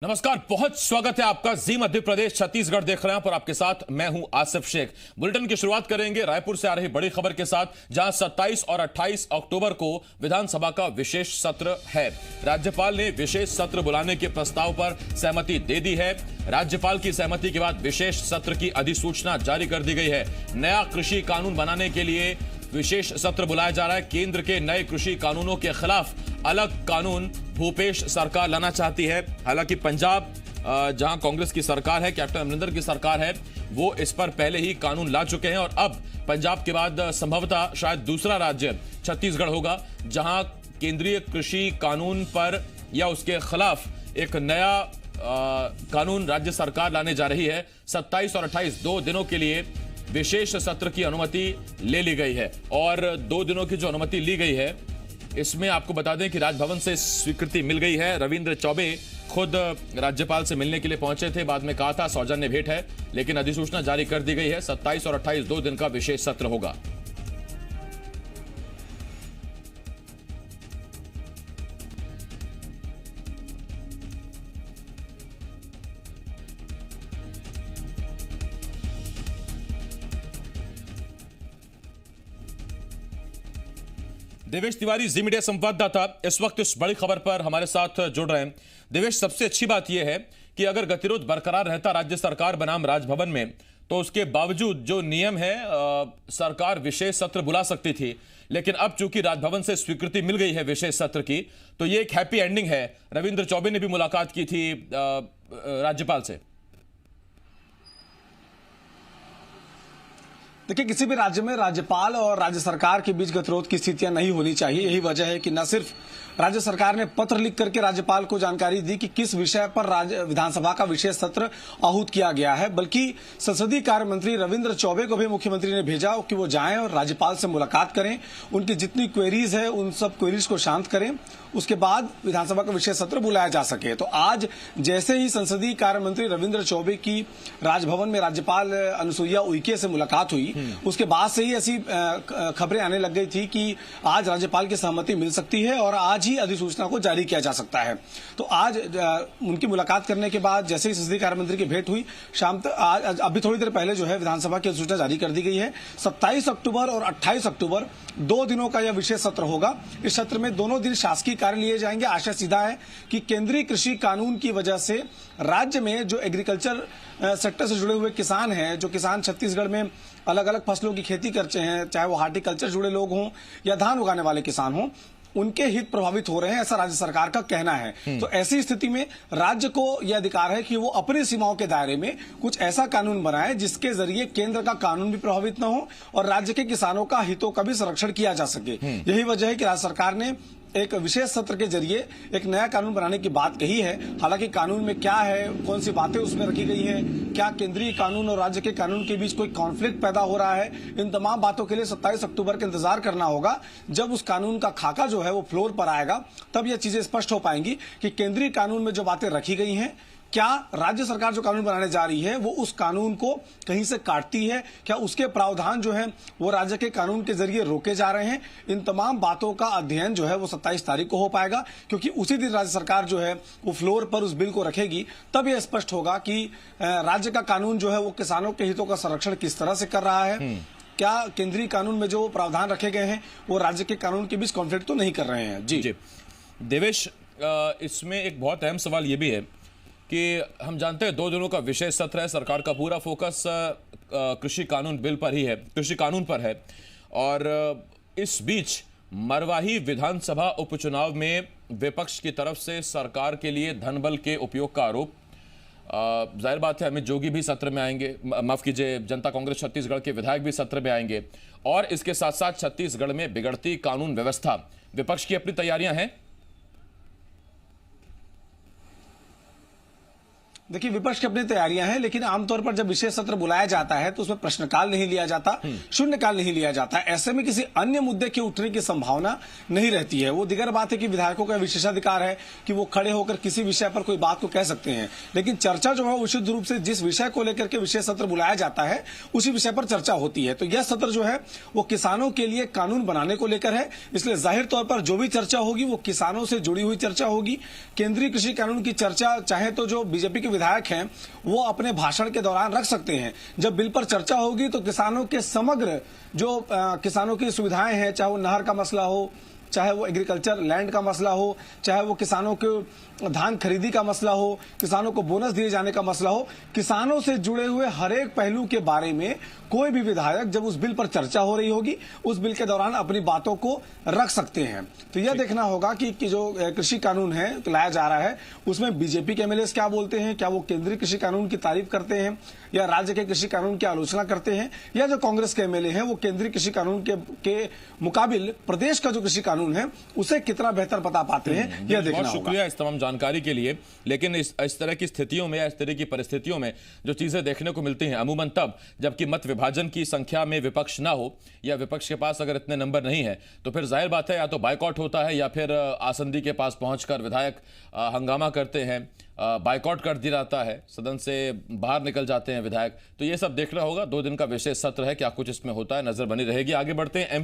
नमस्कार, बहुत स्वागत है आपका। जी मध्य प्रदेश छत्तीसगढ़ देख रहे हैं और आपके साथ मैं हूं आसिफ शेख। बुलेटिन की शुरुआत करेंगे रायपुर से आ रही बड़ी खबर के साथ, जहां 27 और 28 अक्टूबर को विधानसभा का विशेष सत्र है। राज्यपाल ने विशेष सत्र बुलाने के प्रस्ताव पर सहमति दे दी है। राज्यपाल की सहमति के बाद विशेष सत्र की अधिसूचना जारी कर दी गई है। नया कृषि कानून बनाने के लिए विशेष सत्र बुलाया जा रहा है। केंद्र के नए कृषि कानूनों के खिलाफ अलग कानून भूपेश सरकार लाना चाहती है। हालांकि पंजाब, जहां कांग्रेस की सरकार है, कैप्टन अमरिंदर की सरकार है, वो इस पर पहले ही कानून ला चुके हैं और अब पंजाब के बाद संभवतः शायद दूसरा राज्य छत्तीसगढ़ होगा, जहां केंद्रीय कृषि कानून पर या उसके खिलाफ एक नया कानून राज्य सरकार लाने जा रही है। 27 और 28 दो दिनों के लिए विशेष सत्र की अनुमति ले ली गई है और 2 दिनों की जो अनुमति ली गई है, इसमें आपको बता दें कि राजभवन से स्वीकृति मिल गई है। रविंद्र चौबे खुद राज्यपाल से मिलने के लिए पहुंचे थे, बाद में कहा था सौजन्य भेंट है, लेकिन अधिसूचना जारी कर दी गई है। 27 और 28 2 दिन का विशेष सत्र होगा। देवेश तिवारी, जी मीडिया संवाददाता, इस वक्त इस बड़ी खबर पर हमारे साथ जुड़ रहे हैं। देवेश, सबसे अच्छी बात यह है कि अगर गतिरोध बरकरार रहता राज्य सरकार बनाम राजभवन में, तो उसके बावजूद जो नियम है सरकार विशेष सत्र बुला सकती थी, लेकिन अब चूंकि राजभवन से स्वीकृति मिल गई है विशेष सत्र की, तो ये एक हैप्पी एंडिंग है। रविंद्र चौबे ने भी मुलाकात की थी राज्यपाल से। देखिए, किसी भी राज्य में राज्यपाल और राज्य सरकार के बीच गतिरोध की स्थितियां नहीं होनी चाहिए। यही वजह है कि न सिर्फ राज्य सरकार ने पत्र लिख करके राज्यपाल को जानकारी दी कि किस विषय पर विधानसभा का विशेष सत्र आहूत किया गया है, बल्कि संसदीय कार्य मंत्री रविंद्र चौबे को भी मुख्यमंत्री ने भेजा कि वो जाएं और राज्यपाल से मुलाकात करें, उनकी जितनी क्वेरीज है उन सब क्वेरीज को शांत करें, उसके बाद विधानसभा का विशेष सत्र बुलाया जा सके। तो आज जैसे ही संसदीय कार्य मंत्री रविंद्र चौबे की राजभवन में राज्यपाल अनुसुईया उइके से मुलाकात हुई, उसके बाद से ही ऐसी खबरें आने लग गई थी कि आज राज्यपाल की सहमति मिल सकती है और आज ही अधिसूचना को जारी किया जा सकता है। तो आज उनकी मुलाकात करने के बाद जैसे ही संसदीय कार्य मंत्री की भेंट हुई, शाम तक आज अभी थोड़ी देर पहले जो है विधानसभा की अधिसूचना जारी कर दी गई है। 27 अक्टूबर और 28 अक्टूबर 2 दिनों का यह विशेष सत्र होगा। इस सत्र में दोनों दिन शासकीय कार्य लिए जाएंगे। आशय सीधा है कि केंद्रीय कृषि कानून की वजह से राज्य में जो एग्रीकल्चर सेक्टर से जुड़े हुए किसान हैं, जो किसान छत्तीसगढ़ में अलग अलग फसलों की खेती करते हैं, चाहे वो हार्टिकल्चर जुड़े लोग हों या धान उगाने वाले किसान हों, उनके हित प्रभावित हो रहे हैं, ऐसा राज्य सरकार का कहना है। तो ऐसी स्थिति में राज्य को यह अधिकार है कि वो अपनी सीमाओं के दायरे में कुछ ऐसा कानून बनाए जिसके जरिए केंद्र का कानून भी प्रभावित न हो और राज्य के किसानों का हितों का भी संरक्षण किया जा सके। यही वजह है कि राज्य सरकार ने एक विशेष सत्र के जरिए एक नया कानून बनाने की बात कही है। हालांकि कानून में क्या है, कौन सी बातें उसमें रखी गई हैं, क्या केंद्रीय कानून और राज्य के कानून के बीच कोई कॉन्फ्लिक्ट पैदा हो रहा है, इन तमाम बातों के लिए 27 अक्टूबर का इंतजार करना होगा। जब उस कानून का खाका जो है वो फ्लोर पर आएगा, तब यह चीजें स्पष्ट हो पाएंगी कि केंद्रीय कानून में जो बातें रखी गई हैं, क्या राज्य सरकार जो कानून बनाने जा रही है वो उस कानून को कहीं से काटती है, क्या उसके प्रावधान जो है वो राज्य के कानून के जरिए रोके जा रहे हैं। इन तमाम बातों का अध्ययन जो है वो 27 तारीख को हो पाएगा, क्योंकि उसी दिन राज्य सरकार जो है वो फ्लोर पर उस बिल को रखेगी। तब यह स्पष्ट होगा कि राज्य का कानून जो है वो किसानों के हितों का संरक्षण किस तरह से कर रहा है, क्या केंद्रीय कानून में जो प्रावधान रखे गए हैं वो राज्य के कानून के बीच कॉन्फ्लिक्ट तो नहीं कर रहे हैं। जी देवेश, इसमें एक बहुत अहम सवाल ये भी है कि हम जानते हैं 2 दिनों का विशेष सत्र है, सरकार का पूरा फोकस कृषि कानून बिल पर ही है, कृषि कानून पर है। और इस बीच मरवाही विधानसभा उपचुनाव में विपक्ष की तरफ से सरकार के लिए धनबल के उपयोग का आरोप। जाहिर बात है अमित जोगी भी सत्र में आएंगे, माफ कीजिए, जनता कांग्रेस छत्तीसगढ़ के विधायक भी सत्र में आएंगे, और इसके साथ साथ छत्तीसगढ़ में बिगड़ती कानून व्यवस्था, विपक्ष की अपनी तैयारियां हैं। देखिए, विपक्ष की अपनी तैयारियां हैं, लेकिन आमतौर पर जब विशेष सत्र बुलाया जाता है तो उसमें प्रश्नकाल नहीं लिया जाता, शून्यकाल नहीं लिया जाता। ऐसे में किसी अन्य मुद्दे के उठने की संभावना नहीं रहती है। वो दिगर बात है कि विधायकों का विशेषाधिकार है कि वो खड़े होकर किसी विषय पर कोई बात को कह सकते हैं, लेकिन चर्चा जो है विशुद्ध रूप से जिस विषय को लेकर के विशेष सत्र बुलाया जाता है उसी विषय पर चर्चा होती है। तो यह सत्र जो है वो किसानों के लिए कानून बनाने को लेकर है, इसलिए जाहिर तौर पर जो भी चर्चा होगी वो किसानों से जुड़ी हुई चर्चा होगी। केंद्रीय कृषि कानून की चर्चा चाहे तो जो बीजेपी के विधायक हैं वो अपने भाषण के दौरान रख सकते हैं। जब बिल पर चर्चा होगी तो किसानों के समग्र जो किसानों की सुविधाएं हैं, चाहे वो नहर का मसला हो, चाहे वो एग्रीकल्चर लैंड का मसला हो, चाहे वो किसानों के धान खरीदी का मसला हो, किसानों को बोनस दिए जाने का मसला हो, किसानों से जुड़े हुए हर एक पहलू के बारे में कोई भी विधायक जब उस बिल पर चर्चा हो रही होगी उस बिल के दौरान अपनी बातों को रख सकते हैं। तो यह देखना होगा कि जो कृषि कानून है लाया जा रहा है उसमें बीजेपी के एमएलए क्या बोलते हैं, क्या वो केंद्रीय कृषि कानून की तारीफ करते हैं या राज्य के कृषि कानून की आलोचना करते हैं, या जो कांग्रेस के एमएलए हैं वो केंद्रीय कृषि कानून के मुकाबिल प्रदेश का जो कृषि कानून है उसे कितना बेहतर बता पाते हैं, यह देखना होगा। शुक्रिया इस तमाम जानकारी के लिए। लेकिन इस तरह की स्थितियों में या इस तरह की परिस्थितियों में जो चीजें देखने को मिलती हैं अमूमन तब जबकि मत विभाजन की संख्या में विपक्ष ना हो या विपक्ष के पास अगर इतने नंबर नहीं है तो फिर जाहिर बात है या तो बायकॉट होता है या फिर आसंदी के पास पहुंचकर विधायक हंगामा करते हैं, बायकॉट कर दिया जाता है, सदन से बाहर निकल जाते हैं विधायक। तो ये सब देखना होगा। 2 दिन का विशेष सत्र है, क्या कुछ इसमें होता है, नजर बनी रहेगी। आगे बढ़ते हैं।